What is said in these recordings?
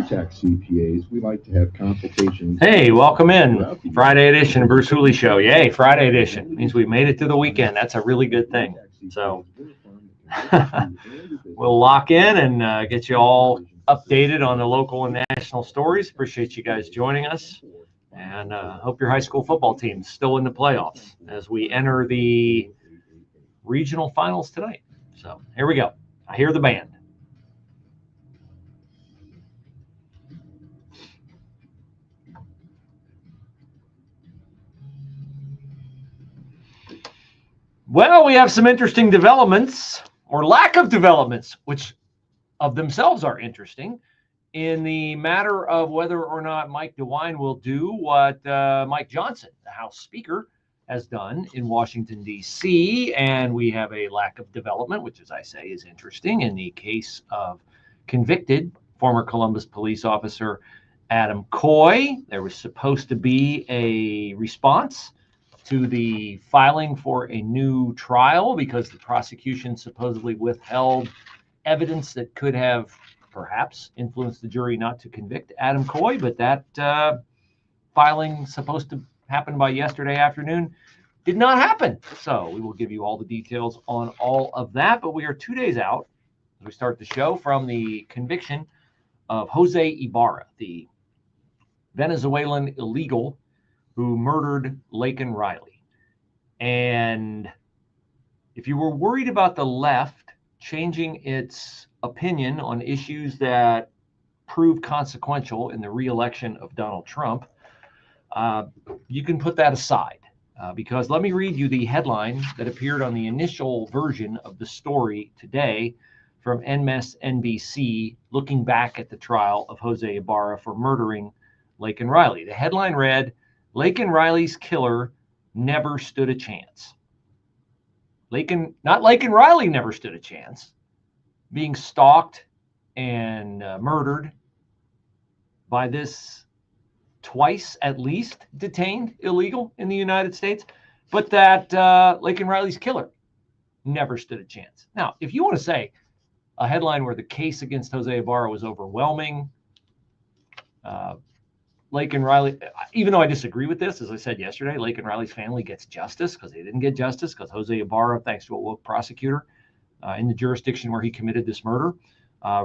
tax CPAs, we like to have consultations. Hey, welcome in. Friday edition of Bruce Hooley Show. Yay, Friday edition. Means we made it to the weekend. That's a really good thing. So we'll lock in and get you all updated on the local and national stories. Appreciate you guys joining us. And hope your high school football team's still in the playoffs as we enter the regional finals tonight. So here we go. I hear the band. Well, we have some interesting developments, or lack of developments, which of themselves are interesting, in the matter of whether or not Mike DeWine will do what Mike Johnson, the House Speaker, has done in Washington, D.C. And we have a lack of development, which, as I say, is interesting, in the case of convicted former Columbus police officer Adam Coy. There was supposed to be a response to the filing for a new trial because the prosecution supposedly withheld evidence that could have perhaps influenced the jury not to convict Adam Coy, but that filing supposed to happen by yesterday afternoon did not happen. So we will give you all the details on all of that, but we are 2 days out as we start the show from the conviction of Jose Ibarra, the Venezuelan illegal who murdered Laken Riley. And if you were worried about the left changing its opinion on issues that prove consequential in the re-election of Donald Trump, you can put that aside because let me read you the headline that appeared on the initial version of the story today from MSNBC, looking back at the trial of Jose Ibarra for murdering Laken Riley. The headline read, "Laken Riley's killer never stood a chance." Not Laken Riley never stood a chance. Being stalked and murdered by this twice at least detained illegal in the United States, but that Laken Riley's killer never stood a chance. Now, if you want to say a headline where the case against Jose Ibarra was overwhelming, Laken Riley, even though I disagree with this, as I said yesterday, Laken Riley's family gets justice because they didn't get justice because Jose Ibarra, thanks to a woke prosecutor in the jurisdiction where he committed this murder,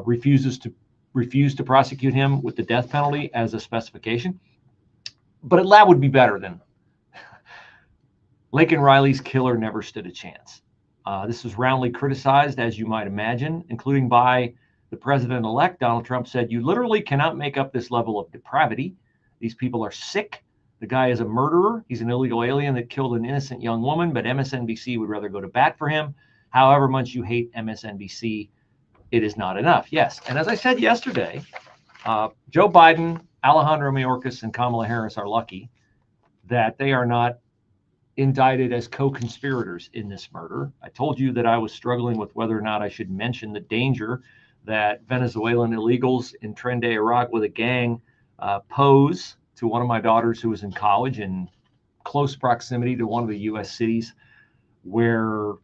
refused to prosecute him with the death penalty as a specification. But that would be better than Laken Riley's killer never stood a chance. This was roundly criticized, as you might imagine, including by the president-elect. Donald Trump said, "You literally cannot make up this level of depravity. These people are sick. The guy is a murderer. He's an illegal alien that killed an innocent young woman, but MSNBC would rather go to bat for him. However much you hate MSNBC, it is not enough." Yes, and as I said yesterday, Joe Biden, Alejandro Mayorkas, and Kamala Harris are lucky that they are not indicted as co-conspirators in this murder. I told you that I was struggling with whether or not I should mention the danger that Venezuelan illegals in Tren de Iraq with a gang pose to one of my daughters who was in college in close proximity to one of the U.S. cities where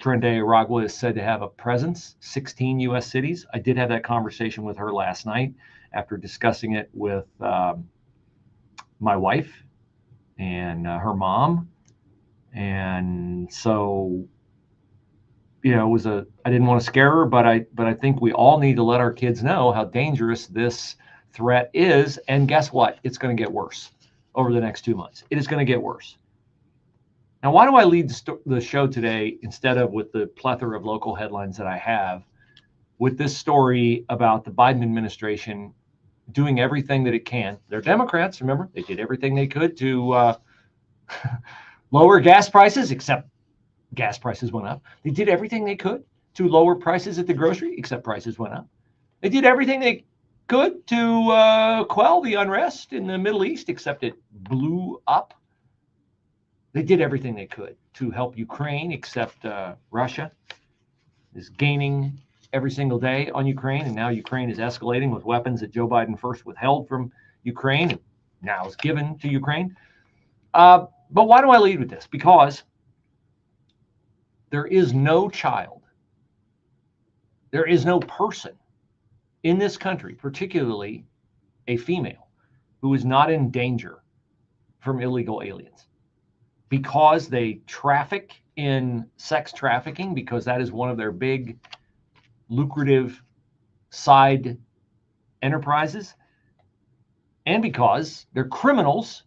Tren de Aragua is said to have a presence, 16 U.S. cities. I did have that conversation with her last night after discussing it with my wife and her mom. And so, you know, I didn't want to scare her, but I think we all need to let our kids know how dangerous this threat is. And guess what? It's going to get worse over the next 2 months. It is going to get worse. Now, why do I lead the show today instead of with the plethora of local headlines that I have with this story about the Biden administration doing everything that it can? They're Democrats, remember? They did everything they could to lower gas prices, except gas prices went up. They did everything they could to lower prices at the grocery, except prices went up. They did everything they could to quell the unrest in the Middle East, except it blew up. They did everything they could to help Ukraine, except Russia is gaining every single day on Ukraine, and now Ukraine is escalating with weapons that Joe Biden first withheld from Ukraine and now is given to Ukraine. But why do I lead with this? Because there is no child, there is no person in this country, particularly a female who is not in danger from illegal aliens, because they traffic in sex trafficking, because that is one of their big lucrative side enterprises, and because they're criminals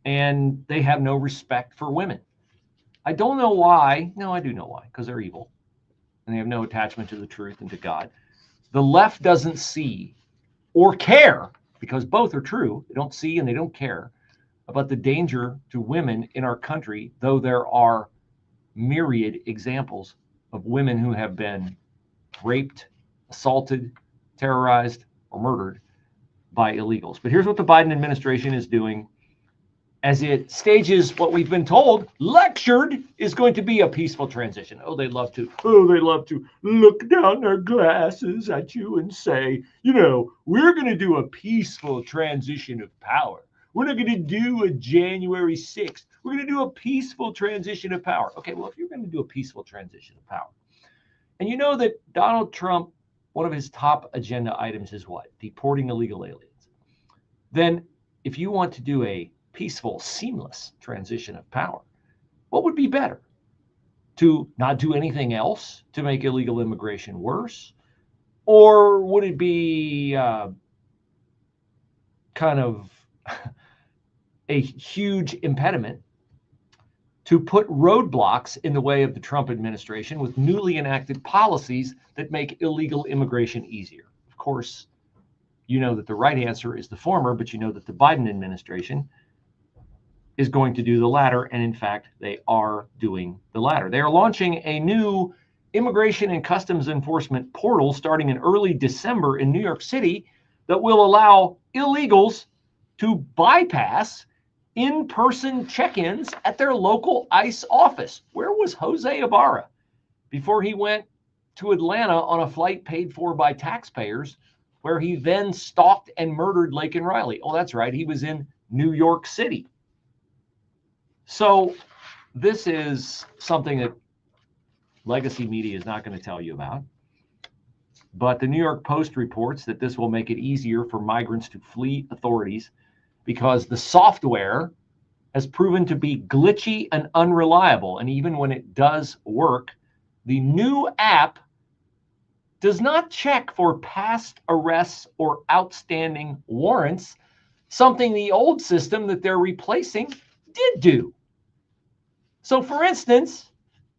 and they have no respect for women. I don't know why. No, I do know why, because they're evil and they have no attachment to the truth and to God. The left doesn't see or care, because both are true. They don't see and they don't care about the danger to women in our country, though there are myriad examples of women who have been raped, assaulted, terrorized, or murdered by illegals. But here's what the Biden administration is doing as it stages what we've been told, lectured, is going to be a peaceful transition. Oh, they love to look down their glasses at you and say, we're going to do a peaceful transition of power. We're not going to do a January 6th. We're going to do a peaceful transition of power. Okay, well, if you're going to do a peaceful transition of power, and you know that Donald Trump, one of his top agenda items is what? Deporting illegal aliens. Then if you want to do a peaceful, seamless transition of power, what would be better? To not do anything else to make illegal immigration worse? Or would it be kind of a huge impediment to put roadblocks in the way of the Trump administration with newly enacted policies that make illegal immigration easier? Of course, you know that the right answer is the former, but you know that the Biden administration is going to do the latter, and in fact, they are doing the latter. They are launching a new immigration and customs enforcement portal starting in early December in New York City that will allow illegals to bypass in-person check-ins at their local ICE office. Where was Jose Ibarra before he went to Atlanta on a flight paid for by taxpayers, where he then stalked and murdered Laken Riley? Oh, that's right. He was in New York City. So this is something that legacy media is not going to tell you about. But the New York Post reports that this will make it easier for migrants to flee authorities because the software has proven to be glitchy and unreliable. And even when it does work, the new app does not check for past arrests or outstanding warrants, something the old system that they're replacing did do. So for instance,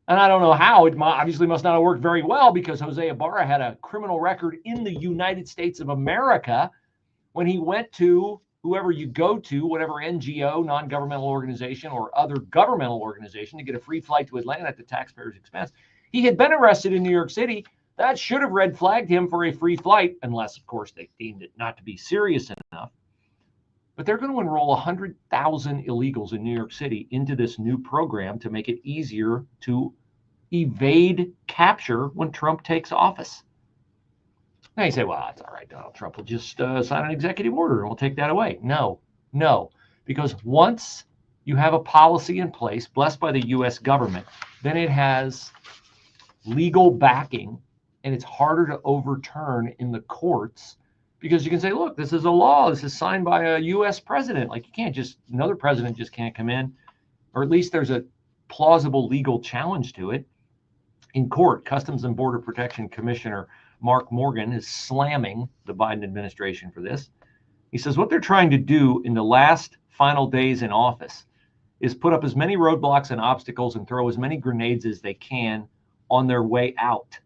and I don't know how, it obviously must not have worked very well, because Jose Ibarra had a criminal record in the United States of America when he went to whoever you go to, whatever NGO, non-governmental organization, or other governmental organization, to get a free flight to Atlanta at the taxpayer's expense. He had been arrested in New York City. That should have red flagged him for a free flight, unless, of course, they deemed it not to be serious enough. But they're going to enroll 100,000 illegals in New York City into this new program to make it easier to evade capture when Trump takes office. Now you say, well, that's all right. Donald Trump will just sign an executive order and we'll take that away. No, because once you have a policy in place blessed by the U.S. government, then it has legal backing, and it's harder to overturn in the courts, because you can say, look, this is a law. This is signed by a U.S. president. Like, you can't just, another president just can't come in, or at least there's a plausible legal challenge to it. In court, Customs and Border Protection Commissioner Mark Morgan is slamming the Biden administration for this. He says what they're trying to do in the last final days in office is put up as many roadblocks and obstacles and throw as many grenades as they can on their way out.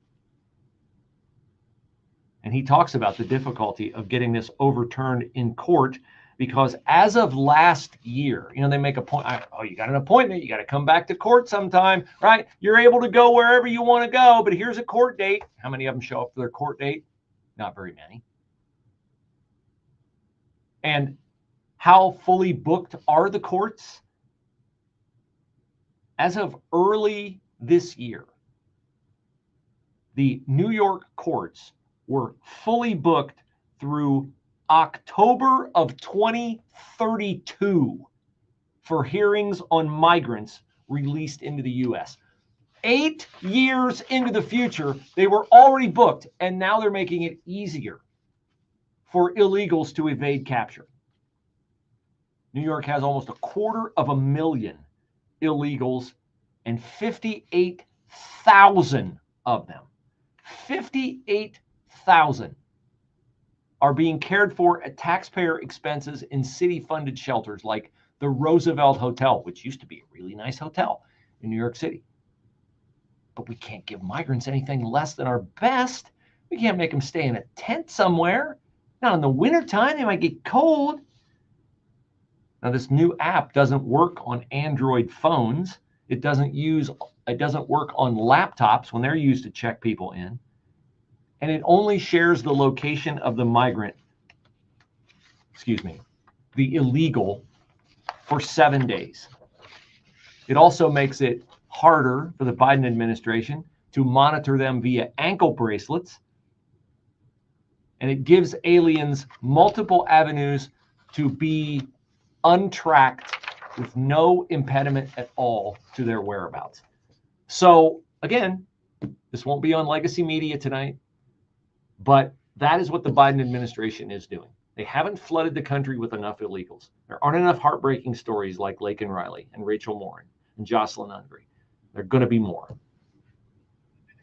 And he talks about the difficulty of getting this overturned in court, because as of last year, they make a point. Oh, you got an appointment. You got to come back to court sometime, right? You're able to go wherever you want to go, but here's a court date. How many of them show up for their court date? Not very many. And how fully booked are the courts? As of early this year, the New York courts were fully booked through October of 2032 for hearings on migrants released into the U.S. 8 years into the future, they were already booked, and now they're making it easier for illegals to evade capture. New York has almost 250,000 illegals and 58,000 of them. 58,000 are being cared for at taxpayer expenses in city-funded shelters like the Roosevelt Hotel, which used to be a really nice hotel in New York City. But we can't give migrants anything less than our best. We can't make them stay in a tent somewhere. Not in the wintertime, they might get cold. Now, this new app doesn't work on Android phones. It doesn't work on laptops when they're used to check people in. And it only shares the location of the migrant, the illegal, for 7 days. It also makes it harder for the Biden administration to monitor them via ankle bracelets. And it gives aliens multiple avenues to be untracked with no impediment at all to their whereabouts. So again, this won't be on legacy media tonight, but that is what the Biden administration is doing. They haven't flooded the country with enough illegals. There aren't enough heartbreaking stories like Laken Riley and Rachel Morin and Jocelyn Ungry. There are going to be more.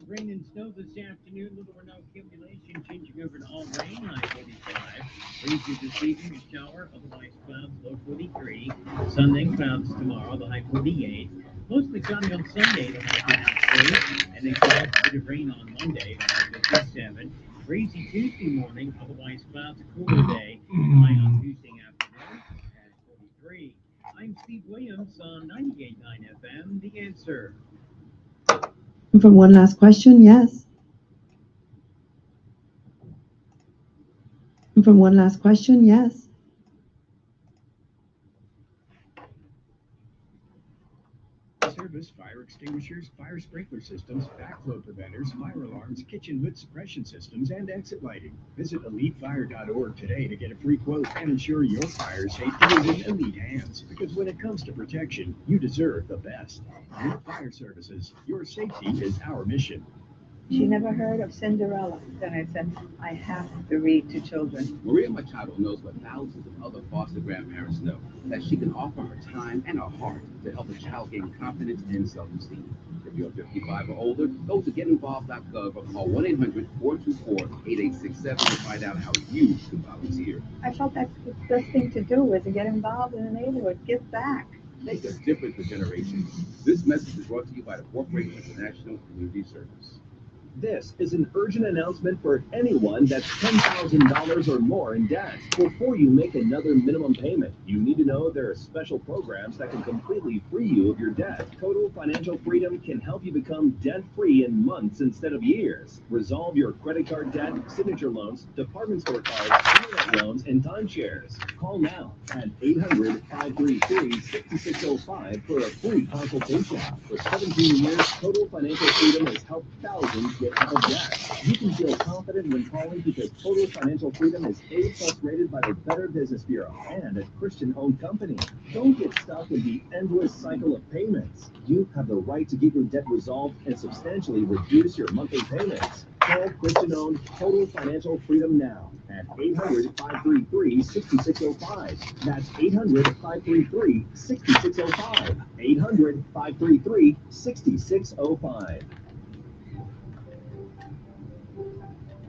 Rain and snow this afternoon, little or no accumulation, changing over to all rain, high 45. Breezy this evening, a shower, otherwise clouds, low 43. Sun then clouds tomorrow, the high 48. Mostly sunny on Sunday, the high 53. And then clouds, a bit of rain on Monday, the high 57. Breezy Tuesday morning, otherwise clouds, a cooler day, high on Tuesday afternoon at 43. I'm Steve Williams on 98.9 FM, The Answer. From one last question, yes. From one last question, yes. Service, fire extinguishers, fire sprinkler systems, backflow preventers, fire alarms, kitchen hood suppression systems, and exit lighting. Visit elitefire.org today to get a free quote and ensure your fire safety is in elite hands. Because when it comes to protection, you deserve the best. Elite Fire Services, your safety is our mission. She never heard of Cinderella. Then I said, I have to read to children. Maria Machado knows what thousands of other foster grandparents know, that she can offer her time and her heart to help a child gain confidence and self-esteem. If you're 55 or older, go to getinvolved.gov or call 1-800-424-8867 to find out how you can volunteer. I felt that's the best thing to do was to get involved in the neighborhood, give back. Make a difference for generations. This message is brought to you by the Corporation for National Community Service. This is an urgent announcement for anyone that's $10,000 or more in debt. Before you make another minimum payment, you need to know there are special programs that can completely free you of your debt. Total Financial Freedom can help you become debt-free in months instead of years. Resolve your credit card debt, signature loans, department store cards, internet loans, and timeshares. Call now at 800-533-6605 for a free consultation. For 17 years, Total Financial Freedom has helped thousands get out of debt. You can feel confident when calling because Total Financial Freedom is A+ rated by the Better Business Bureau and a Christian-owned company. Don't get stuck in the endless cycle of payments. You have the right to get your debt resolved and substantially reduce your monthly payments. Call Christian-owned Total Financial Freedom now at 800-533-6605. That's 800-533-6605. 800-533-6605.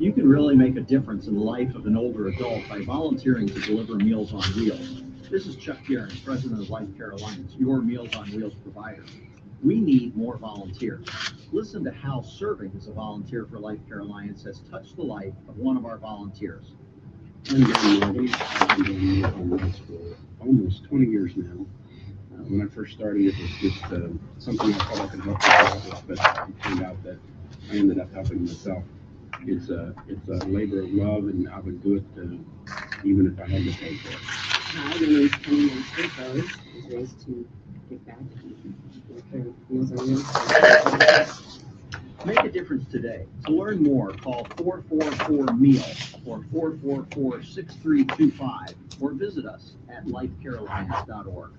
You can really make a difference in the life of an older adult by volunteering to deliver Meals on Wheels. This is Chuck Guerin, president of Life Care Alliance, your Meals on Wheels provider. We need more volunteers. Listen to how serving as a volunteer for Life Care Alliance has touched the life of one of our volunteers. I'm Dan Morgan. I've been doing Meals on Wheels for almost 20 years now. When I first started, it was just something I thought I could help others, but it turned out that I ended up helping myself. It's a labor of love, and I would do it even if I had to pay for it. Hi, my name is Penny Monsters. I was raised to give back to Meals on Wheels. Make a difference today. To learn more, call 444-MEAL or 444-6325 or visit us at lifecarealliance.org.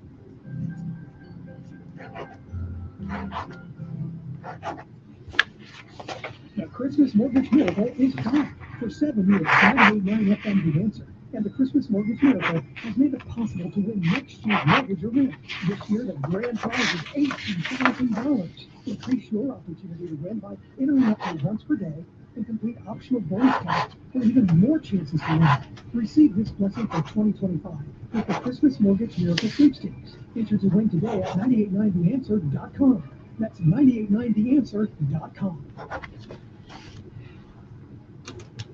The Christmas Mortgage Miracle is back. For 7 years, 989 FM The Answer and the Christmas Mortgage Miracle has made it possible to win next year's mortgage arena. This year, the grand prize is $18,000. Increase your opportunity to win by entering up to once per day and complete optional bonus tasks for even more chances to win. Receive this blessing for 2025 with the Christmas Mortgage Miracle Sweepstakes. Enter to win today at 989theanswer.com. That's 989theanswer.com.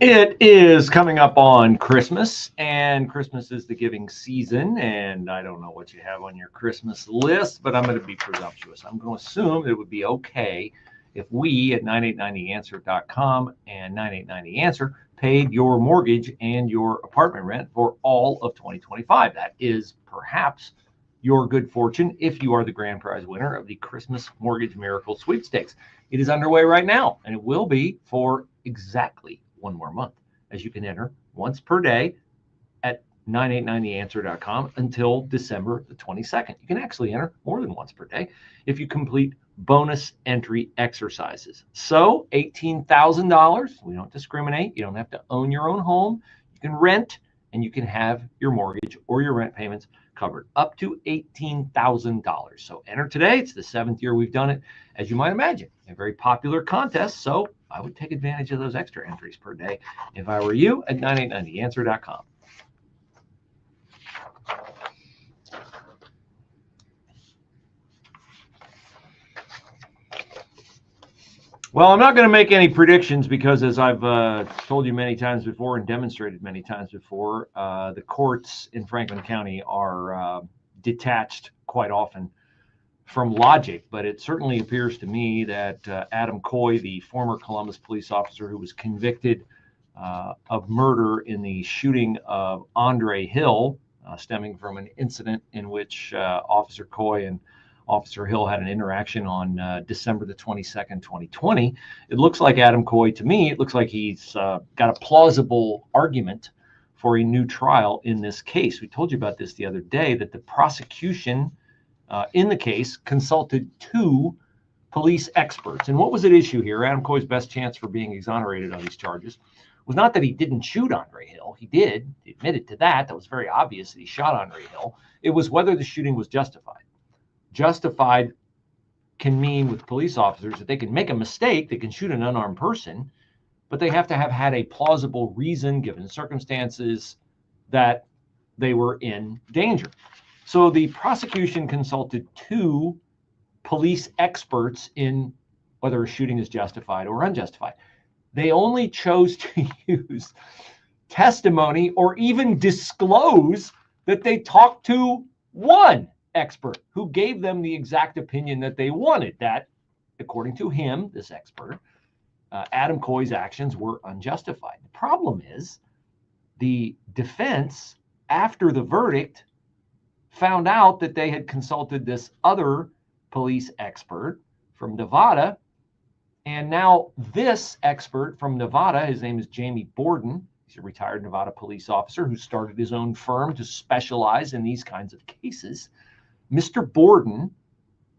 It is coming up on Christmas, and Christmas is the giving season, and I don't know what you have on your Christmas list, but I'm going to be presumptuous. I'm going to assume it would be okay if we at 989theanswer.com and 989theanswer paid your mortgage and your apartment rent for all of 2025. That is perhaps your good fortune if you are the grand prize winner of the Christmas Mortgage Miracle Sweepstakes. It is underway right now, and it will be for exactly one more month, as you can enter once per day at 989theanswer.com until December the 22nd. You can actually enter more than once per day if you complete bonus entry exercises. So $18,000, we don't discriminate. You don't have to own your own home. You can rent, and you can have your mortgage or your rent payments covered up to $18,000. So enter today. It's the 7th year we've done it. As you might imagine, a very popular contest. So I would take advantage of those extra entries per day if I were you at 989theanswer.com. Well, I'm not going to make any predictions because, as I've told you many times before and demonstrated many times before, the courts in Franklin County are detached quite often from logic. But it certainly appears to me that Adam Coy, the former Columbus police officer who was convicted of murder in the shooting of Andre Hill, stemming from an incident in which Officer Coy and Officer Hill had an interaction on December the 22nd, 2020. It looks like Adam Coy, to me, it looks like he's got a plausible argument for a new trial in this case. We told you about this the other day, that the prosecution in the case consulted 2 police experts. And what was at issue here? Adam Coy's best chance for being exonerated on these charges was not that he didn't shoot Andre Hill. He did. He admitted to that. That was very obvious that he shot Andre Hill. It was whether the shooting was justified. Justified can mean with police officers that they can make a mistake, they can shoot an unarmed person, but they have to have had a plausible reason, given circumstances, that they were in danger. So the prosecution consulted 2 police experts in whether a shooting is justified or unjustified. They only chose to use testimony or even disclose that they talked to 1 expert who gave them the exact opinion that they wanted, that, according to him, this expert, Adam Coy's actions were unjustified. The problem is the defense, after the verdict, found out that they had consulted this other police expert from Nevada, and now this expert from Nevada, his name is Jamie Borden, he's a retired Nevada police officer who started his own firm to specialize in these kinds of cases. Mr. Borden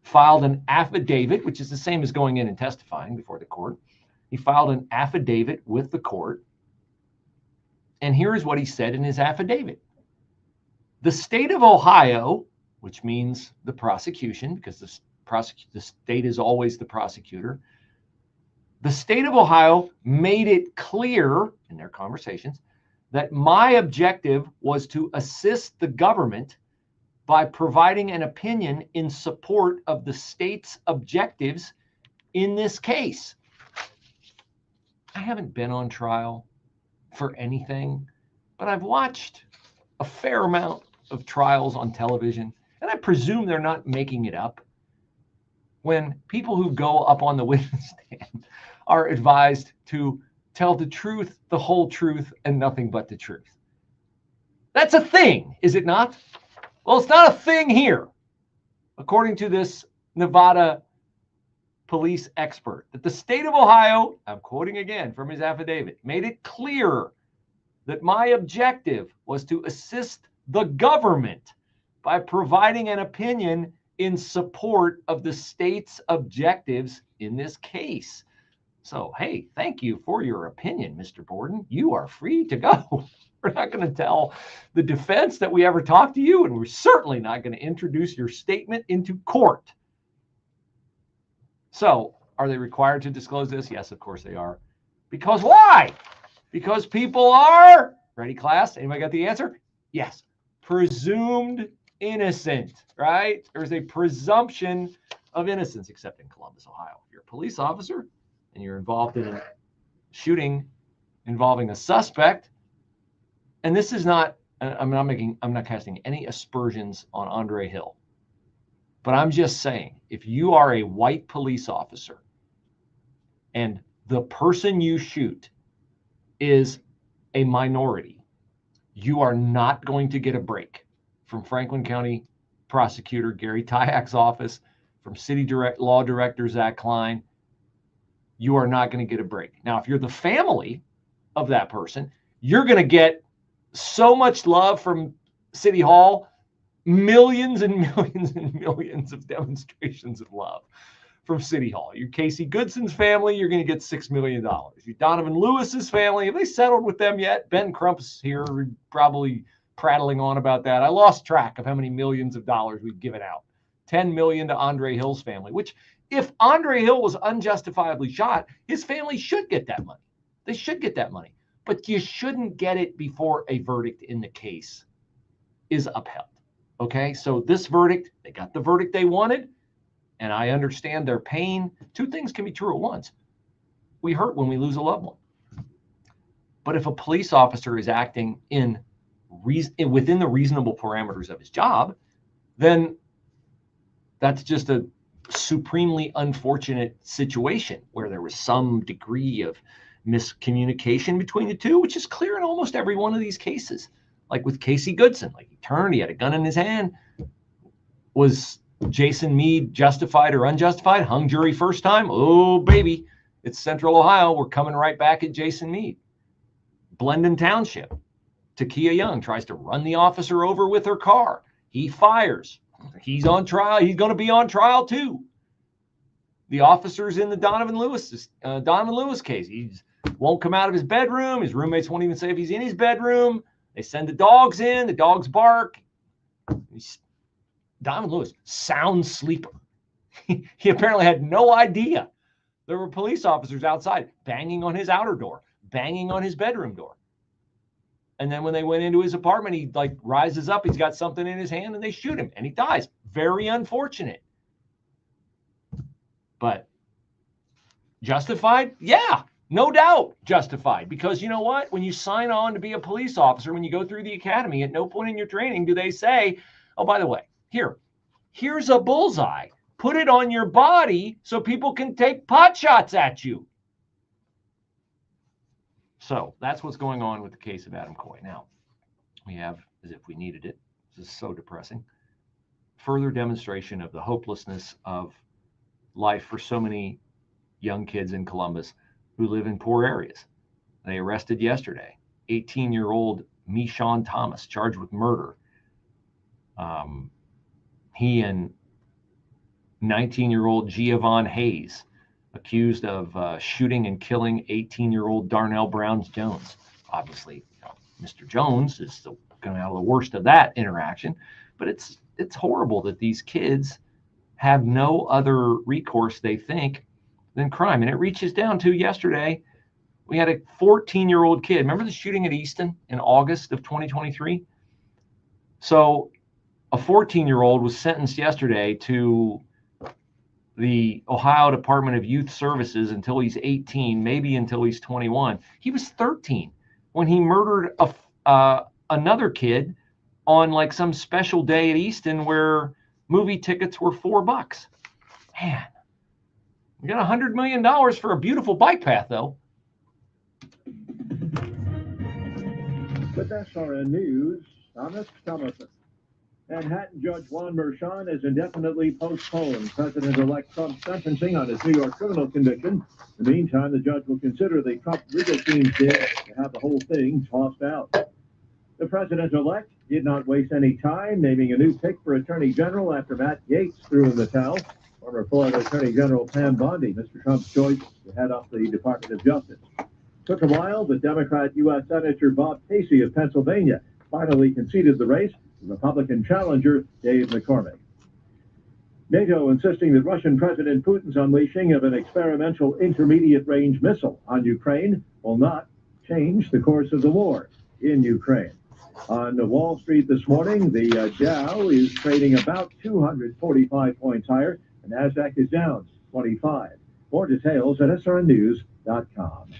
filed an affidavit, which is the same as going in and testifying before the court. He filed an affidavit with the court. And here is what he said in his affidavit. The state of Ohio, which means the prosecution, because the state is always the prosecutor, the state of Ohio made it clear in their conversations that my objective was to assist the government by providing an opinion in support of the state's objectives in this case. I haven't been on trial for anything, but I've watched a fair amount of trials on television, and I presume they're not making it up when people who go up on the witness stand are advised to tell the truth, the whole truth, and nothing but the truth. That's a thing, is it not? Well, it's not a thing here, according to this Nevada police expert, that the state of Ohio, I'm quoting again from his affidavit, made it clear that my objective was to assist the government by providing an opinion in support of the state's objectives in this case. So, hey, thank you for your opinion, Mr. Borden. You are free to go. We're not going to tell the defense that we ever talked to you, and we're certainly not going to introduce your statement into court. So, are they required to disclose this? Yes, of course they are. Because why? Because people are, ready class? Anybody got the answer? Yes. Presumed innocent, right? There's a presumption of innocence, except in Columbus, Ohio. If you're a police officer and you're involved in a shooting involving a suspect, and this is not, I'm not casting any aspersions on Andre Hill, but I'm just saying, if you are a white police officer and the person you shoot is a minority, you are not going to get a break from Franklin County Prosecutor Gary Tyak's office, from Law Director Zach Klein. You are not going to get a break. Now, if you're the family of that person, you're going to get so much love from City Hall, millions and millions and millions of demonstrations of love from City Hall. Your Casey Goodson's family, you're going to get $6 million. Your Donovan Lewis's family, have they settled with them yet? Ben Crump's here, probably prattling on about that. I lost track of how many millions of dollars we've given out. 10 million to Andre Hill's family, which if Andre Hill was unjustifiably shot, his family should get that money. They should get that money. But you shouldn't get it before a verdict in the case is upheld. Okay, so this verdict, they got the verdict they wanted, and I understand their pain. Two things can be true at once. We hurt when we lose a loved one. But if a police officer is acting within the reasonable parameters of his job, then that's just a supremely unfortunate situation where there was some degree of miscommunication between the two, which is clear in almost every one of these cases. Like with Casey Goodson, like he turned, he had a gun in his hand. Was Jason Meade justified or unjustified? Hung jury first time? Oh, baby, it's Central Ohio. We're coming right back at Jason Meade. Blendon Township, Takia Young tries to run the officer over with her car. He fires. He's on trial. He's going to be on trial too. The officer's in the Donovan Lewis case. He won't come out of his bedroom. His roommates won't even say if he's in his bedroom. They send the dogs in. The dogs bark. Donovan Lewis, sound sleeper. He apparently had no idea there were police officers outside banging on his outer door, banging on his bedroom door. And then when they went into his apartment, he like rises up, he's got something in his hand, and they shoot him, and he dies. Very unfortunate. But justified? Yeah, no doubt justified. Because you know what? When you sign on to be a police officer, when you go through the academy, at no point in your training do they say, oh, by the way, here's a bullseye. Put it on your body so people can take pot shots at you. So that's what's going on with the case of Adam Coy. Now, we have, as if we needed it, this is so depressing, further demonstration of the hopelessness of life for so many young kids in Columbus who live in poor areas. They arrested yesterday 18-year-old Michon Thomas, charged with murder. He and 19-year-old Giovanni Hayes, accused of shooting and killing 18-year-old Darnell Brown-Jones. Obviously, Mr. Jones is going to have the worst of that interaction, but it's horrible that these kids have no other recourse, they think, than crime. And it reaches down to yesterday, we had a 14-year-old kid. Remember the shooting at Easton in August of 2023? So a 14-year-old was sentenced yesterday to the Ohio Department of Youth Services until he's 18, maybe until he's 21. He was 13 when he murdered another kid on like some special day at Easton where movie tickets were $4. Man, we got $100 million for a beautiful bike path, though. With SRN News, Thomas Thomason. Manhattan Judge Juan Merchan has indefinitely postponed President-elect Trump's sentencing on his New York criminal conviction. In the meantime, the judge will consider the Trump legal team's bid to have the whole thing tossed out. The president-elect did not waste any time naming a new pick for Attorney General after Matt Gaetz threw in the towel. Former Florida Attorney General Pam Bondi, Mr. Trump's choice to head up the Department of Justice. Took a while, but Democrat U.S. Senator Bob Casey of Pennsylvania finally conceded the race to Republican challenger Dave McCormick. NATO insisting that Russian President Putin's unleashing of an experimental intermediate-range missile on Ukraine will not change the course of the war in Ukraine. On Wall Street this morning, the Dow is trading about 245 points higher. The NASDAQ is down 25. More details at srnnews.com.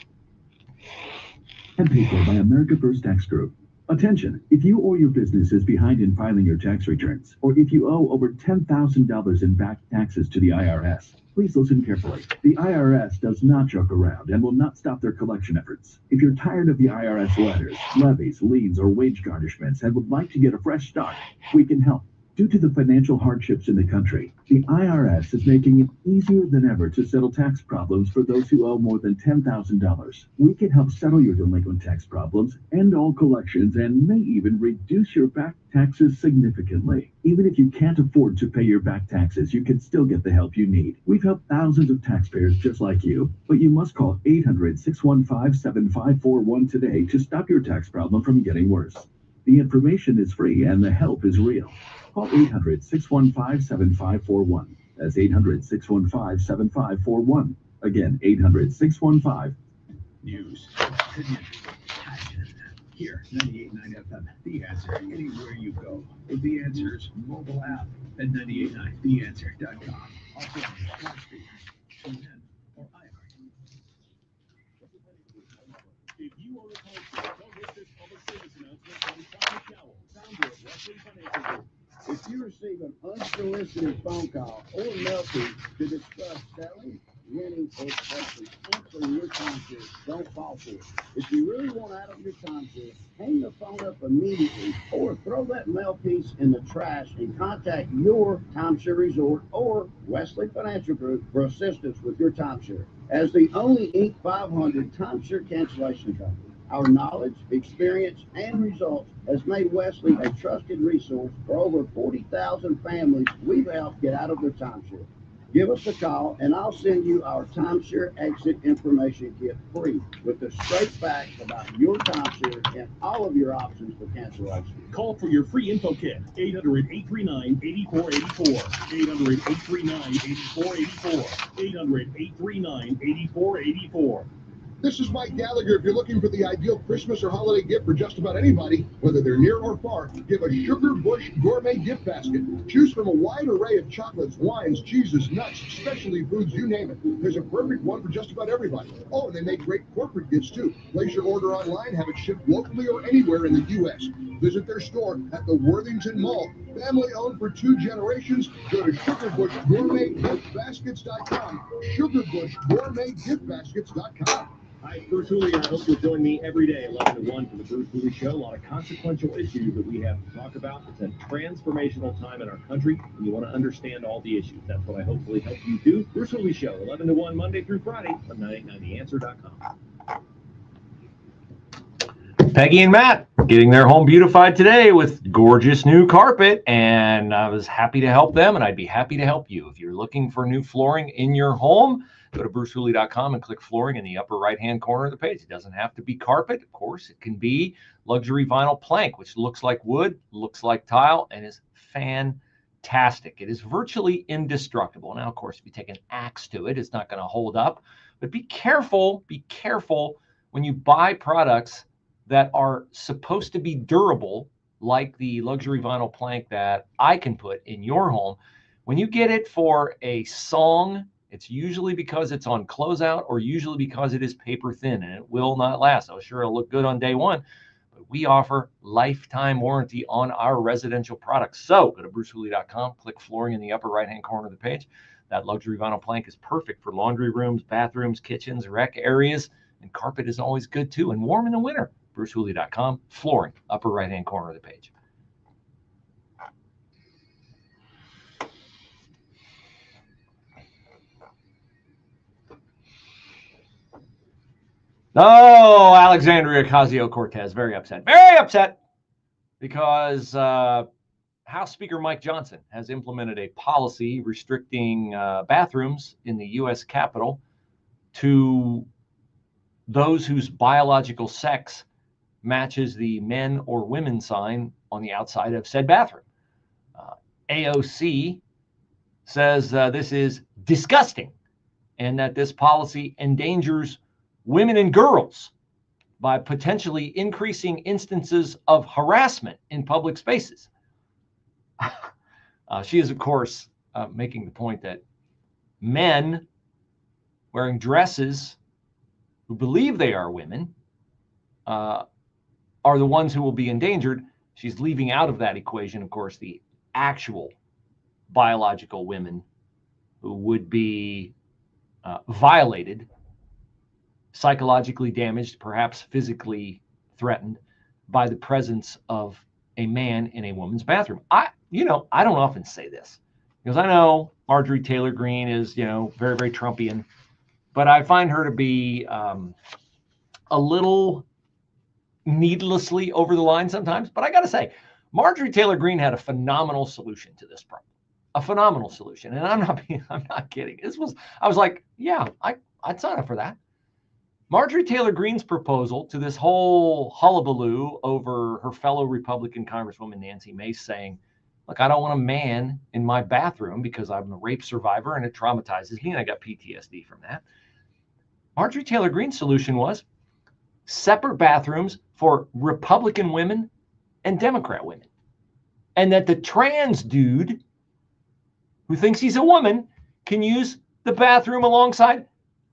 And paid for by America First Tax Group. Attention, if you or your business is behind in filing your tax returns, or if you owe over $10,000 in back taxes to the IRS, please listen carefully. The IRS does not joke around and will not stop their collection efforts. If you're tired of the IRS letters, levies, liens, or wage garnishments and would like to get a fresh start, we can help. Due to the financial hardships in the country, the IRS is making it easier than ever to settle tax problems for those who owe more than $10,000. We can help settle your delinquent tax problems, end all collections, and may even reduce your back taxes significantly. Even if you can't afford to pay your back taxes, you can still get the help you need. We've helped thousands of taxpayers just like you, but you must call 800-615-7541 today to stop your tax problem from getting worse. The information is free and the help is real. Call 800-615-7541. That's 800-615-7541. Again, 800-615. News, opinion, passion. Here, 98.9 FM, The Answer, anywhere you go. With The Answer's mobile app at 98.9theanswer.com. Also on smart speakers, TuneIn, or iHeart. If you own a concert, don't miss this public service announcement from Tommy Cowell, founder of Wrestling Financial Group. If you receive an unsolicited phone call or mail to discuss selling, renting, or canceling your timeshare, don't fall for it. If you really want out of your timeshare, hang the phone up immediately or throw that mail piece in the trash and contact your timeshare resort or Wesley Financial Group for assistance with your timeshare. As the only Inc. 500 timeshare cancellation company, our knowledge, experience, and results has made Wesley a trusted resource for over 40,000 families we've helped get out of their timeshare. Give us a call, and I'll send you our timeshare exit information kit free with the straight facts about your timeshare and all of your options for cancellation. Call for your free info kit, 800-839-8484, 800-839-8484, 800-839-8484. This is Mike Gallagher. If you're looking for the ideal Christmas or holiday gift for just about anybody, whether they're near or far, give a Sugar Bush Gourmet gift basket. Choose from a wide array of chocolates, wines, cheeses, nuts, specialty foods, you name it. There's a perfect one for just about everybody. Oh, and they make great corporate gifts, too. Place your order online, have it shipped locally or anywhere in the U.S. Visit their store at the Worthington Mall. Family owned for 2 generations. Go to SugarBushGourmetGiftBaskets.com. SugarBushGourmetGiftBaskets.com. Hi, it's Bruce Hooley. I hope you'll join me every day, 11 to 1, for the Bruce Hooley Show. A lot of consequential issues that we have to talk about. It's a transformational time in our country, and you want to understand all the issues. That's what I hopefully help you do. Bruce Hooley Show, 11 to 1, Monday through Friday on 98.9theanswer.com. Peggy and Matt getting their home beautified today with gorgeous new carpet, and I was happy to help them, and I'd be happy to help you. If you're looking for new flooring in your home, go to brucehooley.com and click flooring in the upper right-hand corner of the page. It doesn't have to be carpet. Of course, it can be luxury vinyl plank, which looks like wood, looks like tile, and is fantastic. It is virtually indestructible. Now, of course, if you take an axe to it, it's not going to hold up. But be careful when you buy products that are supposed to be durable, like the luxury vinyl plank that I can put in your home. When you get it for a song, it's usually because it's on closeout or usually because it is paper thin and it will not last. Oh, sure, it'll look good on day one, but we offer lifetime warranty on our residential products. So go to brucehooley.com, click flooring in the upper right-hand corner of the page. That luxury vinyl plank is perfect for laundry rooms, bathrooms, kitchens, rec areas, and carpet is always good too and warm in the winter. brucehooley.com, flooring, upper right-hand corner of the page. Oh, Alexandria Ocasio-Cortez, very upset because House Speaker Mike Johnson has implemented a policy restricting bathrooms in the U.S. Capitol to those whose biological sex matches the men or women sign on the outside of said bathroom. AOC says this is disgusting and that this policy endangers women and girls by potentially increasing instances of harassment in public spaces. She is, of course, making the point that men wearing dresses who believe they are women are the ones who will be endangered. She's leaving out of that equation, of course, the actual biological women who would be violated, psychologically damaged, perhaps physically threatened by the presence of a man in a woman's bathroom. I don't often say this because I know Marjorie Taylor Greene is, very, very Trumpian, but I find her to be a little needlessly over the line sometimes. But I got to say, Marjorie Taylor Greene had a phenomenal solution to this problem, a phenomenal solution. And I'm not kidding. I was like, yeah, I'd sign up for that. Marjorie Taylor Greene's proposal to this whole hullabaloo over her fellow Republican Congresswoman Nancy Mace saying, look, I don't want a man in my bathroom because I'm a rape survivor and it traumatizes me and I got PTSD from that. Marjorie Taylor Greene's solution was separate bathrooms for Republican women and Democrat women. And that the trans dude who thinks he's a woman can use the bathroom alongside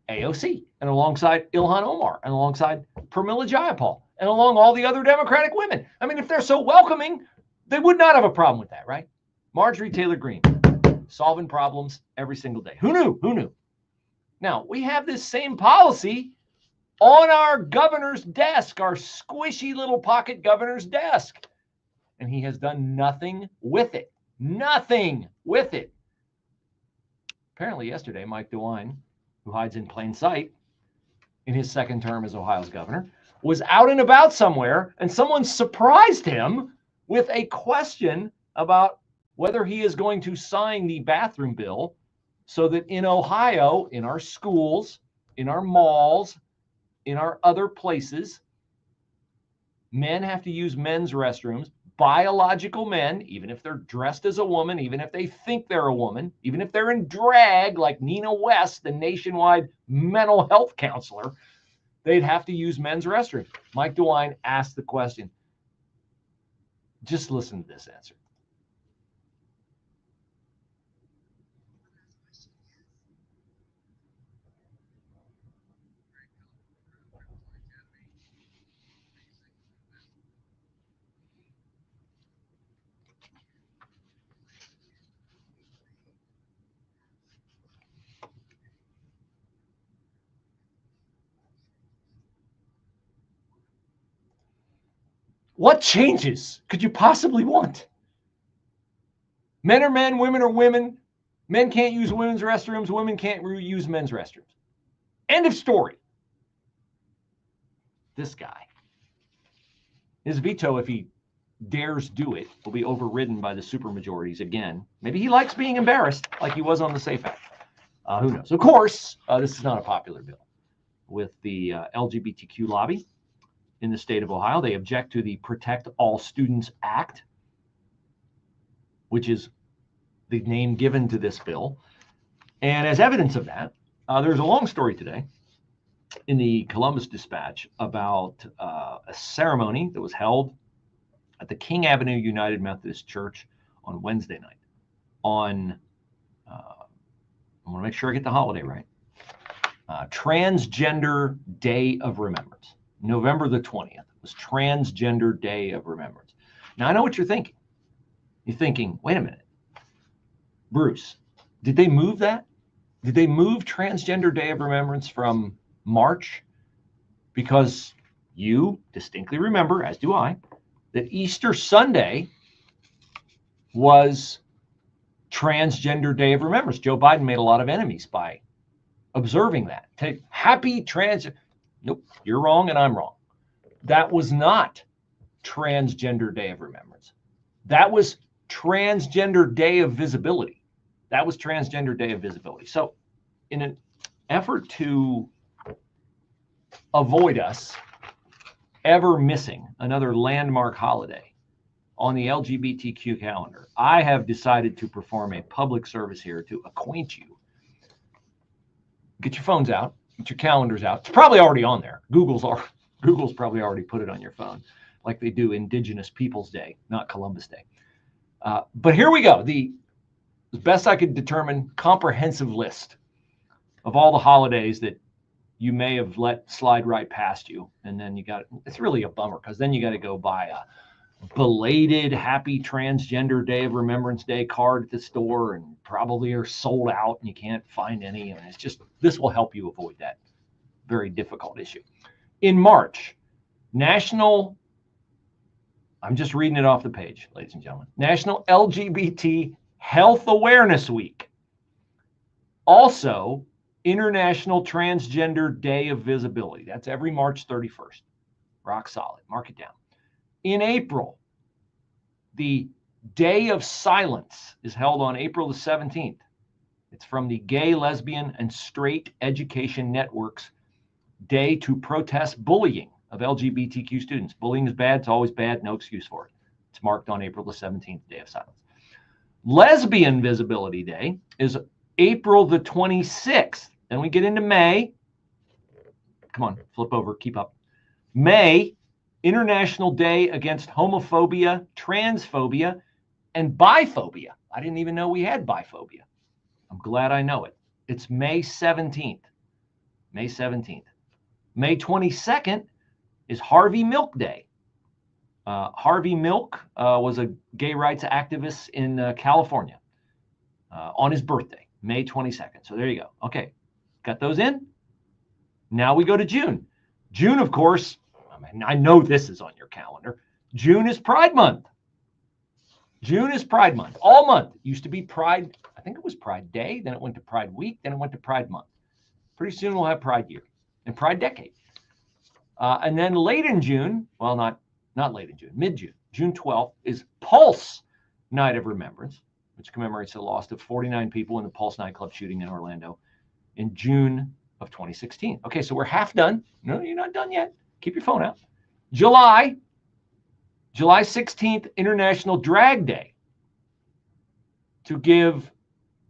AOC and alongside Ilhan Omar and alongside Pramila Jayapal and along all the other Democratic women. I mean, if they're so welcoming, they would not have a problem with that, right? Marjorie Taylor Greene, solving problems every single day. Who knew? Who knew? Now, we have this same policy on our governor's desk, our squishy little pocket governor's desk. And he has done nothing with it. Nothing with it. Apparently yesterday, Mike DeWine, who hides in plain sight in his second term as Ohio's governor, was out and about somewhere, and someone surprised him with a question about whether he is going to sign the bathroom bill so that in Ohio, in our schools, in our malls, in our other places, men have to use men's restrooms, biological men, even if they're dressed as a woman, even if they think they're a woman, even if they're in drag like Nina West, the nationwide mental health counselor, they'd have to use men's restrooms. Mike DeWine asked the question. Just listen to this answer. What changes could you possibly want? Men are men, women are women. Men can't use women's restrooms. Women can't use men's restrooms. End of story. This guy. His veto, if he dares do it, will be overridden by the supermajorities again. Maybe he likes being embarrassed like he was on the SAFE Act. Who knows? Of course, this is not a popular bill with the LGBTQ lobby in the state of Ohio. They object to the Protect All Students Act, which is the name given to this bill. And as evidence of that, there's a long story today in the Columbus Dispatch about a ceremony that was held at the King Avenue United Methodist Church on Wednesday night. I want to make sure I get the holiday right. Transgender Day of Remembrance. November the 20th was Transgender Day of Remembrance. Now, I know what you're thinking. You're thinking, wait a minute, Bruce, did they move that? Did they move Transgender Day of Remembrance from March? Because you distinctly remember, as do I, that Easter Sunday was Transgender Day of Remembrance. Joe Biden made a lot of enemies by observing that. Happy trans... Nope, you're wrong and I'm wrong. That was not Transgender Day of Remembrance. That was Transgender Day of Visibility. That was Transgender Day of Visibility. So in an effort to avoid us ever missing another landmark holiday on the LGBTQ calendar, I have decided to perform a public service here to acquaint you. Get your phones out, get your calendars out. It's probably already on there. Google's probably already put it on your phone, like they do Indigenous Peoples Day, not Columbus Day. But here we go. As best I could determine, comprehensive list of all the holidays that you may have let slide right past you. And then it's really a bummer, because then you got to go buy a belated Happy Transgender Day of Remembrance Day card at the store, and probably are sold out and you can't find any. And it's just, this will help you avoid that very difficult issue. In March, I'm just reading it off the page, ladies and gentlemen, National LGBT Health Awareness Week. Also, International Transgender Day of Visibility. That's every March 31st. Rock solid. Mark it down. In April, the Day of Silence is held on April the 17th. It's from the Gay, Lesbian, and Straight Education Network's Day to Protest Bullying of LGBTQ students. Bullying is bad. It's always bad. No excuse for it. It's marked on April the 17th, Day of Silence. Lesbian Visibility Day is April the 26th. Then we get into May. Come on, flip over, keep up. May, International Day Against Homophobia, Transphobia, and Biphobia. I didn't even know we had biphobia. I'm glad I know it. It's May 17th. May 17th. May 22nd is Harvey Milk Day. Harvey Milk was a gay rights activist in California on his birthday, May 22nd. So there you go. Okay, got those in? Now we go to June. June, of course, I know this is on your calendar. June is Pride Month. June is Pride Month. All month. It used to be Pride, I think it was Pride Day, then it went to Pride Week, then it went to Pride Month. Pretty soon we'll have Pride Year and Pride Decade. And then late in June, well, not late in June, mid-June, June 12th is Pulse Night of Remembrance, which commemorates the loss of 49 people in the Pulse nightclub shooting in Orlando in June of 2016. Okay, so we're half done. No, you're not done yet. Keep your phone out. July 16th, International Drag Day. To give,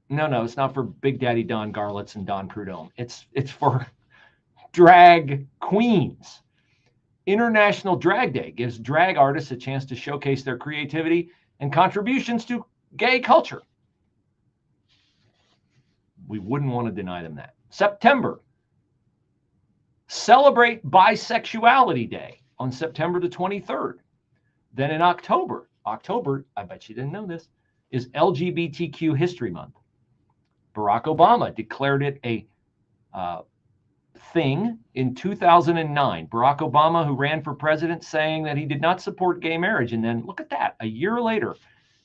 no, it's not for Big Daddy Don Garlitz and Don Prudhomme. It's for drag queens. International Drag Day gives drag artists a chance to showcase their creativity and contributions to gay culture. We wouldn't want to deny them that. September, Celebrate Bisexuality Day on September the 23rd. Then in October, I bet you didn't know this, is LGBTQ History Month. Barack Obama declared it a thing in 2009. Barack Obama, who ran for president, saying that he did not support gay marriage. And then look at that, a year later,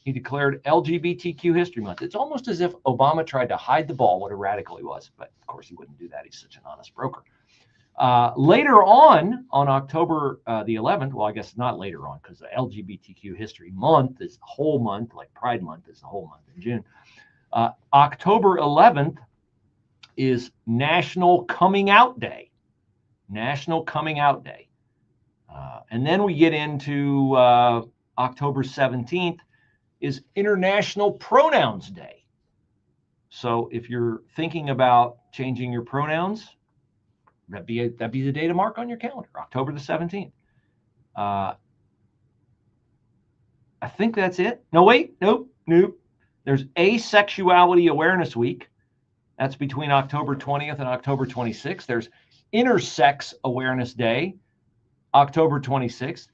he declared LGBTQ History Month. It's almost as if Obama tried to hide the ball, what a radical he was. But of course, he wouldn't do that. He's such an honest broker. Later on October the 11th, well, I guess not later on, because the LGBTQ History Month is the whole month, like Pride Month is the whole month in June. October 11th is National Coming Out Day. National Coming Out Day. And then we get into October 17th is International Pronouns Day. So if you're thinking about changing your pronouns, that'd be the day to mark on your calendar, October the 17th. I think that's it. No, wait, nope. There's Asexuality Awareness Week. That's between October 20th and October 26th. There's Intersex Awareness Day, October 26th.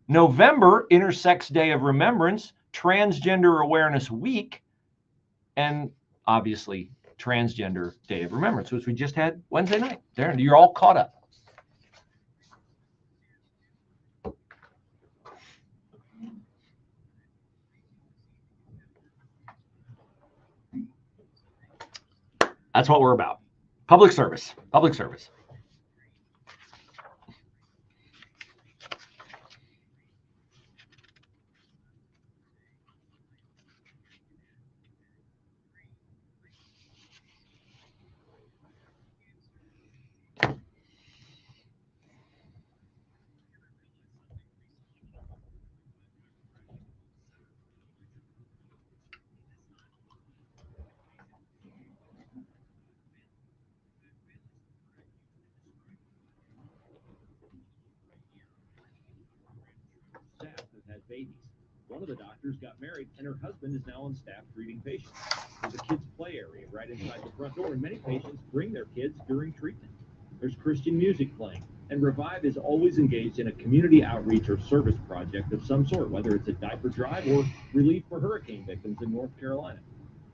November, Intersex Day of Remembrance, Transgender Awareness Week, and obviously Transgender Day of Remembrance, which we just had Wednesday night. There, you're all caught up. That's what we're about. Public service. Public service. babies. One of the doctors got married, and her husband is now on staff treating patients. There's a kids' play area right inside the front door, and many patients bring their kids during treatment. There's Christian music playing, and Revive is always engaged in a community outreach or service project of some sort, whether it's a diaper drive or relief for hurricane victims in North Carolina.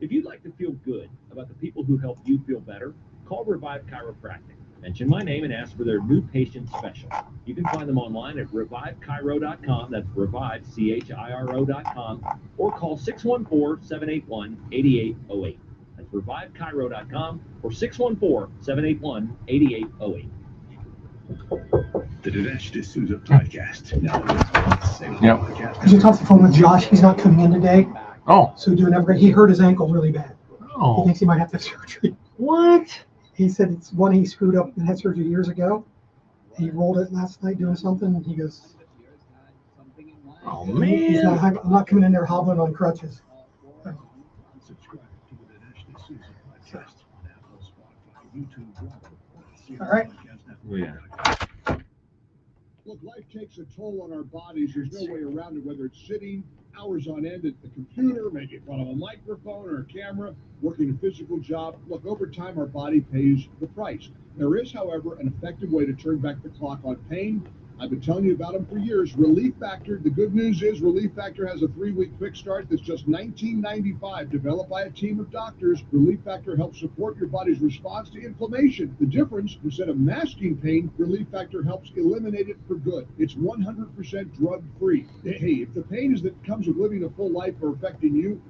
If you'd like to feel good about the people who help you feel better, call Revive Chiropractic. Mention my name and ask for their new patient special. You can find them online at revivechiro.com. That's revive, CHIRO.com, or call 614-781-8808. That's revivechiro.com or 614-781-8808. The Dinesh D'Souza podcast. Because you talked the phone with Josh, he's not coming in today. Oh. So doing everything. He hurt his ankle really bad. Oh. He thinks he might have to have surgery. What? He said it's one he screwed up and had surgery years ago. He rolled it last night doing something, and he goes, "Oh man, I'm not coming in there hobbling on crutches." Subscribe to the Dinesh D'Souza podcast on Apple, Spotify, YouTube, All right. Yeah. Look, life takes a toll on our bodies. There's no way around it, whether it's sitting hours on end at the computer, maybe in front of a microphone or a camera, working a physical job. Look, over time, our body pays the price. There is, however, an effective way to turn back the clock on pain. I've been telling you about them for years. Relief Factor. The good news is Relief Factor has a 3-week quick start that's just $19.95. Developed by a team of doctors, Relief Factor helps support your body's response to inflammation. The difference, instead of masking pain, Relief Factor helps eliminate it for good. It's 100% drug-free. Hey, if the pain is that comes with living a full life or affecting you,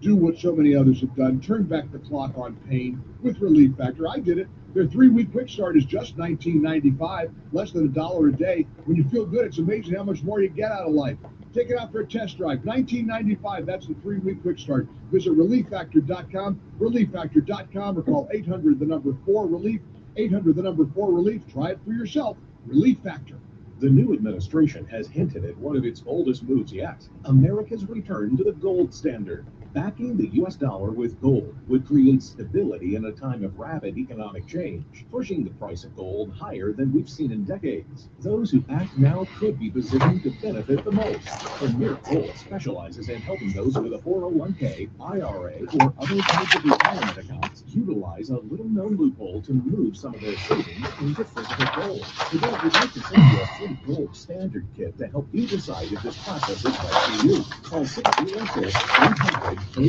do what so many others have done. Turn back the clock on pain with Relief Factor. I did it. Their 3-week quick start is just $19.95, less than $1 a day. When you feel good, it's amazing how much more you get out of life. Take it out for a test drive. $19.95, that's the 3-week quick start. Visit ReliefFactor.com, ReliefFactor.com, or call 800-4-RELIEF, 800-4-RELIEF. Try it for yourself. Relief Factor. The new administration has hinted at one of its boldest moves yet, America's return to the gold standard. Backing the U.S. dollar with gold would create stability in a time of rapid economic change, pushing the price of gold higher than we've seen in decades. Those who act now could be positioned to benefit the most. Premier Gold specializes in helping those with a 401k, IRA, or other types of retirement accounts utilize a little-known loophole to move some of their savings into physical gold. Today, we'd like to send you a free gold standard kit to help you decide if this process is right for you. Call 606-800-8000 to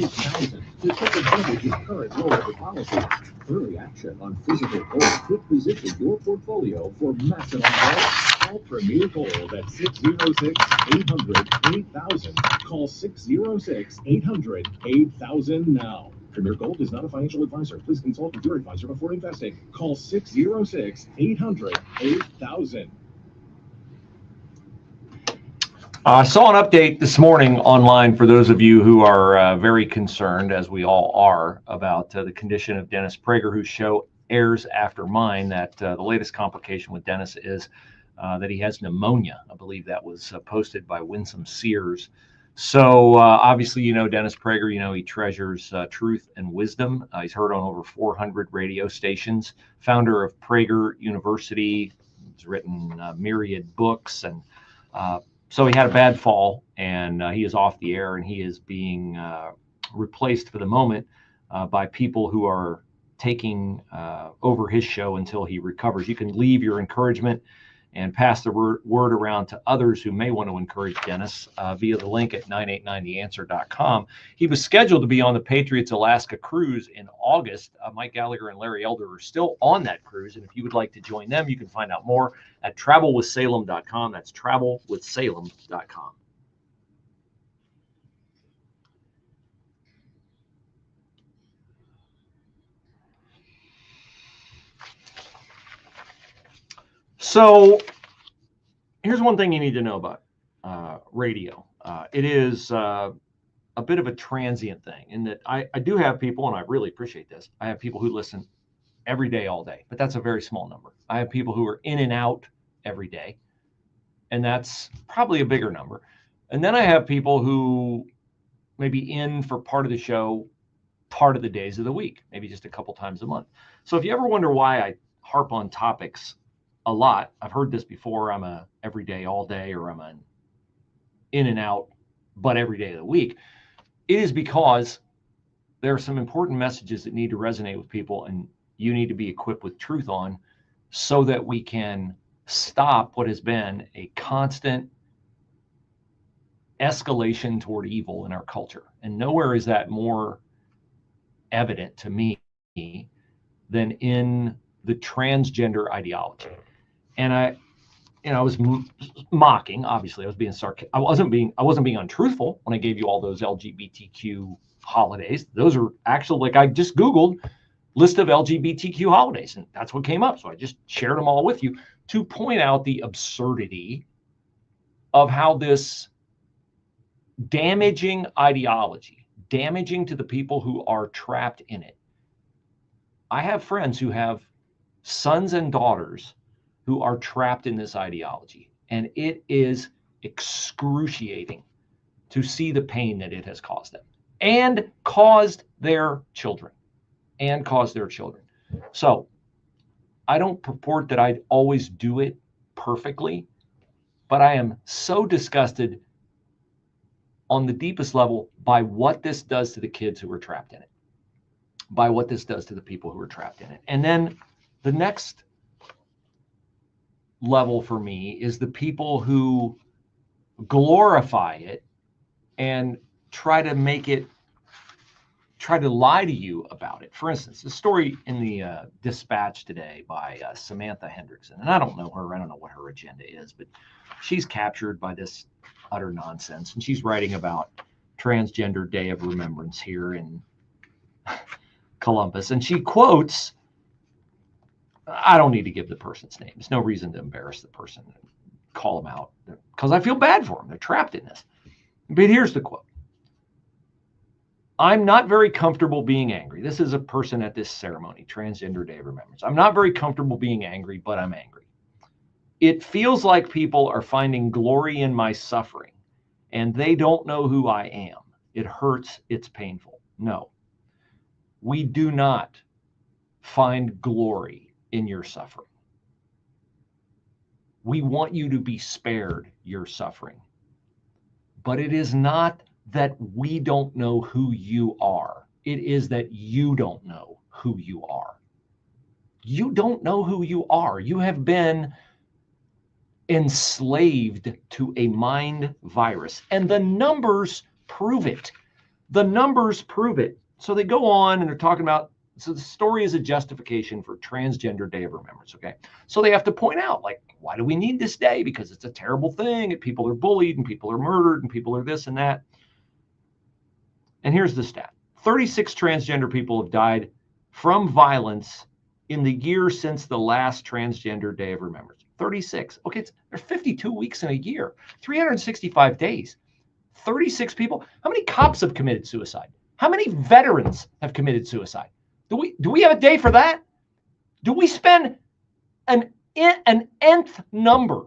take advantage of current lower policy. Early action on physical gold could position your portfolio for maximum growth. Call Premier Gold at 606-800-8000. Call 606-800-8000 now. Premier Gold is not a financial advisor. Please consult with your advisor before investing. Call 606-800-8000. I saw an update this morning online for those of you who are very concerned, as we all are, about the condition of Dennis Prager, whose show airs after mine. That the latest complication with Dennis is that he has pneumonia. I believe that was posted by Winsome Sears. So obviously, you know, Dennis Prager, you know, he treasures truth and wisdom. He's heard on over 400 radio stations, founder of Prager University. He's written myriad books, and so he had a bad fall, and he is off the air, and he is being replaced for the moment by people who are taking over his show until he recovers. You can leave your encouragement and pass the word around to others who may want to encourage Dennis via the link at 989theanswer.com. He was scheduled to be on the Patriots Alaska cruise in August. Mike Gallagher and Larry Elder are still on that cruise, and if you would like to join them, you can find out more at travelwithsalem.com. That's travelwithsalem.com. So here's one thing you need to know about radio. It is a bit of a transient thing in that I do have people, and I really appreciate this, I have people who listen every day, all day, but that's a very small number. I have people who are in and out every day, and that's probably a bigger number. And then I have people who may be in for part of the show, part of the days of the week, maybe just a couple times a month. So if you ever wonder why I harp on topics a lot, I've heard this before, I'm a every day, all day, or I'm an in and out, but every day of the week. It is because there are some important messages that need to resonate with people, and you need to be equipped with truth on, so that we can stop what has been a constant escalation toward evil in our culture. And nowhere is that more evident to me than in the transgender ideology. And I was mocking, obviously. I was being sarcastic. I wasn't being untruthful when I gave you all those LGBTQ holidays. Those are actually, like, I just Googled list of LGBTQ holidays, and that's what came up. So I just shared them all with you to point out the absurdity of how this damaging ideology, damaging to the people who are trapped in it. I have friends who have sons and daughters who are trapped in this ideology, and it is excruciating to see the pain that it has caused them and caused their children. So I don't purport that I'd always do it perfectly, but I am so disgusted on the deepest level by what this does to the kids who are trapped in it, by what this does to the people who are trapped in it. And then the next level for me is the people who glorify it and try to lie to you about it. For instance, the story in the Dispatch today by Samantha Hendrickson, and I don't know her, I don't know what her agenda is, but she's captured by this utter nonsense, and she's writing about Transgender Day of Remembrance here in Columbus, and she quotes, I don't need to give the person's name. There's no reason to embarrass the person and call them out, because I feel bad for them. They're trapped in this. But here's the quote. I'm not very comfortable being angry. This is a person at this ceremony, Transgender Day of Remembrance. I'm not very comfortable being angry, but I'm angry. It feels like people are finding glory in my suffering, and they don't know who I am. It hurts. It's painful. No, we do not find glory in your suffering. We want you to be spared your suffering. But it is not that we don't know who you are. It is that you don't know who you are. You don't know who you are. You have been enslaved to a mind virus, and the numbers prove it. The numbers prove it. So they go on and they're talking about, so the story is a justification for Transgender Day of Remembrance, okay? So they have to point out, like, why do we need this day? Because it's a terrible thing, and people are bullied, and people are murdered, and people are this and that. And here's the stat. 36 transgender people have died from violence in the year since the last Transgender Day of Remembrance. 36. Okay, there's 52 weeks in a year, 365 days. 36 people. How many cops have committed suicide? How many veterans have committed suicide? Do we have a day for that? Do we spend an nth number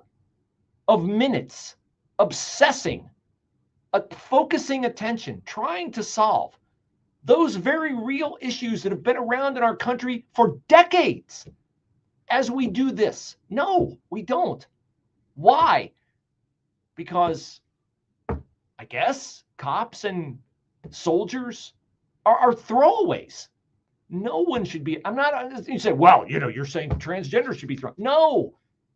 of minutes obsessing, focusing attention, trying to solve those very real issues that have been around in our country for decades as we do this? No, we don't. Why? Because I guess cops and soldiers are throwaways. No one should be, you say, well, you're saying transgender should be thrown. No,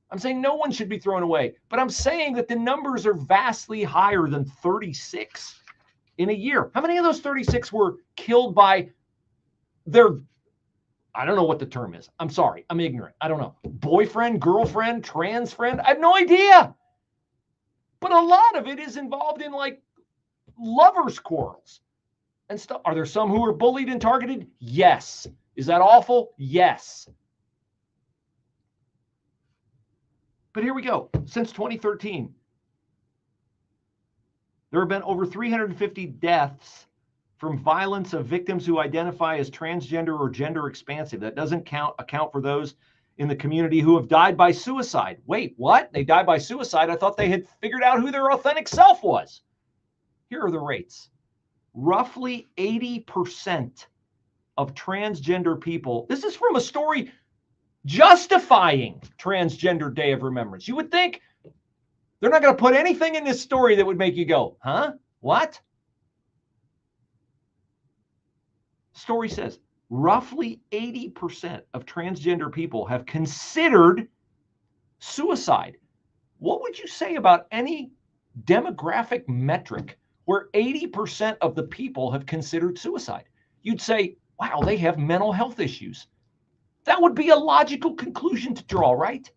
I'm saying no one should be thrown away. But I'm saying that the numbers are vastly higher than 36 in a year. How many of those 36 were killed by their, I don't know what the term is. I'm sorry, I'm ignorant. I don't know. Boyfriend, girlfriend, trans friend. I have no idea. But a lot of it is involved in like lovers' quarrels and stuff. Are there some who are bullied and targeted? Yes. Is that awful? Yes. But here we go. Since 2013, there have been over 350 deaths from violence of victims who identify as transgender or gender expansive. That doesn't account for those in the community who have died by suicide. Wait, what? They died by suicide? I thought they had figured out who their authentic self was. Here are the rates. Roughly 80% of transgender people, this is from a story justifying Transgender Day of Remembrance. You would think They're not going to put anything in this story that would make you go, huh? What? Story says roughly 80% of transgender people have considered suicide. What would you say about any demographic metric where 80% of the people have considered suicide? You'd say, wow, they have mental health issues. That would be a logical conclusion to draw, right?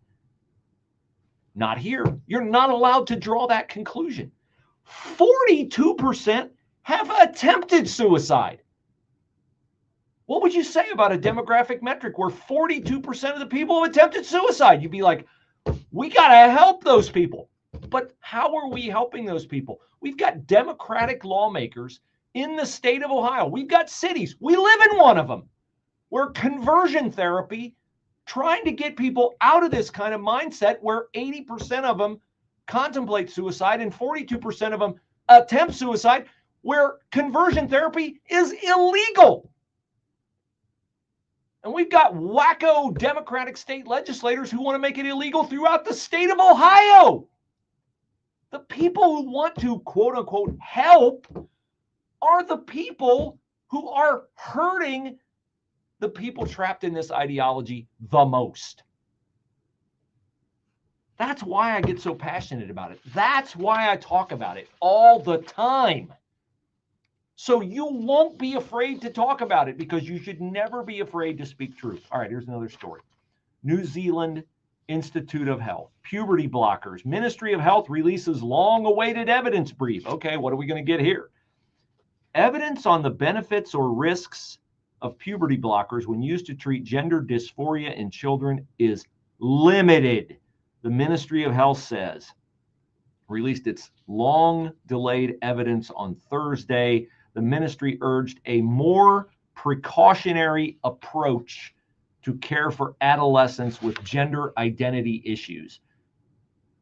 Not here. You're not allowed to draw that conclusion. 42% have attempted suicide. What would you say about a demographic metric where 42% of the people have attempted suicide? You'd be like, we got to help those people. But how are we helping those people? We've got Democratic lawmakers in the state of Ohio. We've got cities. We live in one of them where conversion therapy, trying to get people out of this kind of mindset where 80% of them contemplate suicide and 42% of them attempt suicide, where conversion therapy is illegal. And we've got wacko Democratic state legislators who want to make it illegal throughout the state of Ohio. The people who want to, quote unquote, help are the people who are hurting the people trapped in this ideology the most. That's why I get so passionate about it. That's why I talk about it all the time. So you won't be afraid to talk about it, because you should never be afraid to speak truth. All right, here's another story. New Zealand Institute of Health. Puberty blockers. Ministry of Health releases long-awaited evidence brief. Okay, what are we going to get here? Evidence on the benefits or risks of puberty blockers when used to treat gender dysphoria in children is limited. The Ministry of Health says, released its long-delayed evidence on Thursday. The ministry urged a more precautionary approach to care for adolescents with gender identity issues.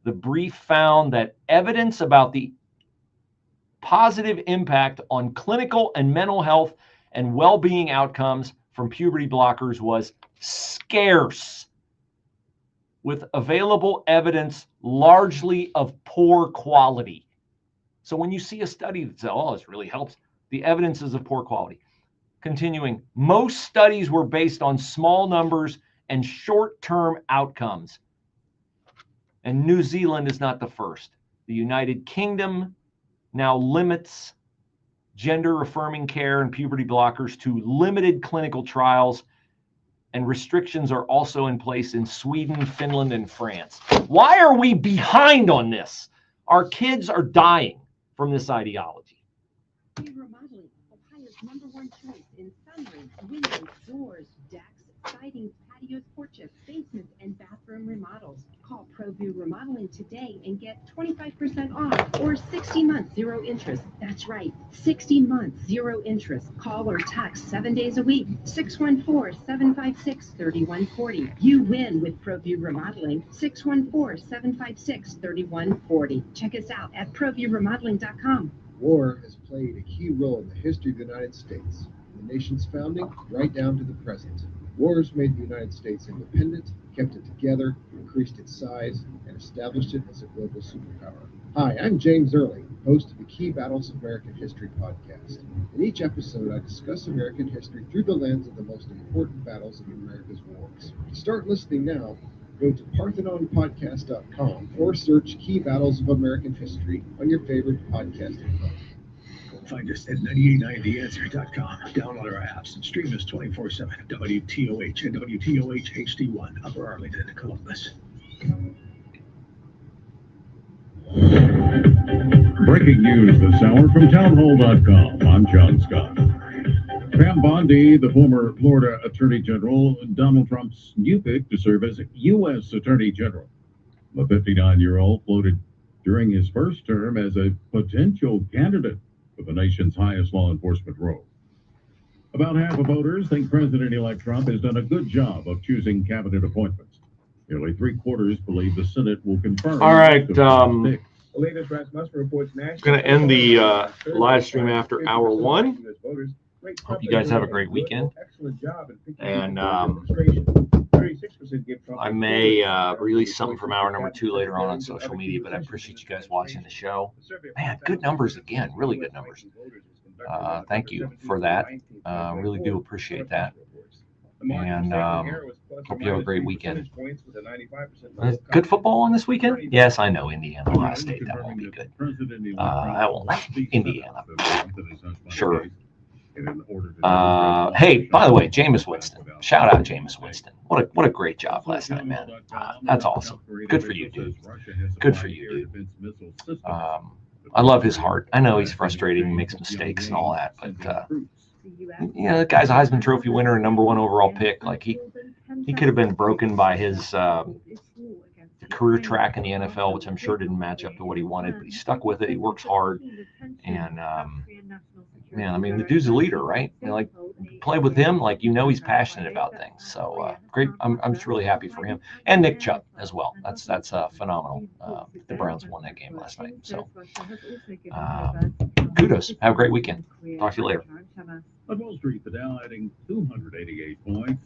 The brief found that evidence about the positive impact on clinical and mental health and well-being outcomes from puberty blockers was scarce, with available evidence largely of poor quality. So when you see a study that says, oh, this really helps, the evidence is of poor quality. Continuing, most studies were based on small numbers and short-term outcomes. And New Zealand is not the first. The United Kingdom now limits gender-affirming care and puberty blockers to limited clinical trials, and restrictions are also in place in Sweden, Finland, and France. Why are we behind on this? Our kids are dying from this ideology. Remodeling, Ohio's #1 choice in sunroofs, windows, doors, decks, siding, patios, porches, basements, and bathroom remodels. Call ProView Remodeling today and get 25% off or 60 months, 0 interest. That's right, 60 months, 0 interest. Call or text 7 days a week, 614-756-3140. You win with ProView Remodeling, 614-756-3140. Check us out at ProViewRemodeling.com. War has played a key role in the history of the United States, from the nation's founding right down to the present. Wars made the United States independent, kept it together, increased its size, and established it as a global superpower. Hi, I'm James Early, host of the Key Battles of American History podcast. In each episode, I discuss American history through the lens of the most important battles of America's wars. To start listening now, go to ParthenonPodcast.com or search Key Battles of American History on your favorite podcasting platform. Find us at 989theanswer.com. Download our apps and stream us 24/7. WTOH and WTOH HD1, Upper Arlington, Columbus. Breaking news this hour from townhall.com. I'm John Scott. Pam Bondi, the former Florida Attorney General, Donald Trump's new pick to serve as U.S. Attorney General. The 59-year-old floated during his first term as a potential candidate for the nation's highest law enforcement role. About half of voters think President-elect Trump has done a good job of choosing cabinet appointments. Nearly 3/4 believe the Senate will confirm. All right. The latest Rasmussen reports national. Going to end the live stream after hour 1. Hope you guys have a great weekend. Excellent job in picking And administration. 36% give Trump I may release something from hour number 2 later on social media, but I appreciate you guys watching the show. Man, good numbers again, really good numbers. Thank you for that. Really do appreciate that. And hope you have a great weekend. Good football on this weekend? Yes, I know Indiana, Ohio State. That won't be good. I won't. Indiana. Sure. Hey, by the way, Jameis Winston. Shout out Jameis Winston. What a great job last night, man. That's awesome. Good for you, dude. Good for you, dude. I love his heart. I know he's frustrating, makes mistakes and all that, but you know, the guy's a Heisman Trophy winner and #1 overall pick. Like he could have been broken by his career track in the NFL, which I'm sure didn't match up to what he wanted, but he stuck with it. He works hard, and man, I mean, the dude's a leader, right? You know, like play with him, like you know, he's passionate about things. So great. I'm just really happy for him and Nick Chubb as well. That's phenomenal. The Browns won that game last night. So kudos. Have a great weekend. Talk to you later. On Wall Street, the Dow adding 288 points.